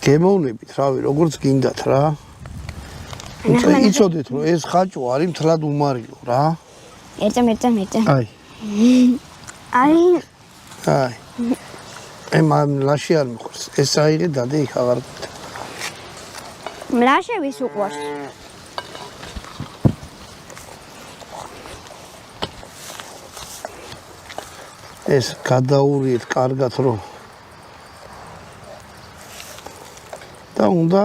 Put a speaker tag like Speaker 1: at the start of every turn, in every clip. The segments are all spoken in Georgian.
Speaker 1: გემოვნებით, რავი, როგორც გინდათ რა. იცოდეთ, რომ ეს ხაჭო არის მთლად უმარიო რა.
Speaker 2: Erta.
Speaker 1: აი. აი. მან ლაში არ მიყვარს. ეს აიღე დადე იქ აღარ გქონდა.
Speaker 2: მლაშე ვის უყვარს?
Speaker 1: ეს გადაურიეთ კარგად რომ და უნდა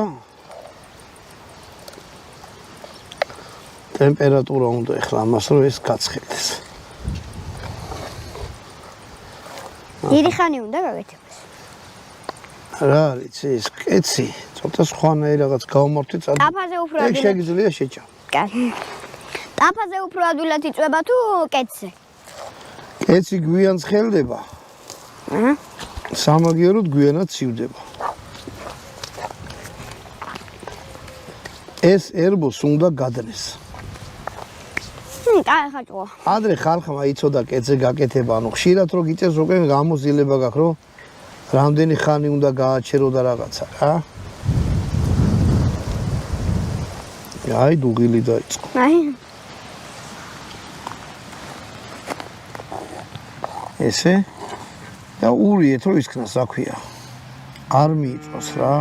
Speaker 1: ტემპერატურა უნდა ეხლა ამას რომ ეს გაცხელდეს.
Speaker 2: დიდი ხანი უნდა გაგეთებას.
Speaker 1: რა არის ეს კეცი? ცოტა სხვანაირი რაღაც გავმართვით.
Speaker 2: ტაფაზე უფრო
Speaker 1: ეგ შეგიძლია შეჭამ.
Speaker 2: კარგი. ტაფაზე უფრო ადვილად იწვება თუ კეცზე?
Speaker 1: კეცი გვიან ცხელდება. სამაგიეროდ გვიანად ცივდება. ეს ერბოს უნდა გადნეს.
Speaker 2: კაი ხაჭოა.
Speaker 1: ადრე ხალხმა იცოდა კეცზე გაკეთება, ანუ ხშირად რო გიწევს უკვე გამოზილება გაქვს, რომ რამდენი ხანი უნდა გააჩერო და რაღაცა რა. აი დუღილი დაიწყო.
Speaker 2: აი.
Speaker 1: ესე და ურიეთ რომ ისქნას აქვია. არ მიიწოს რა.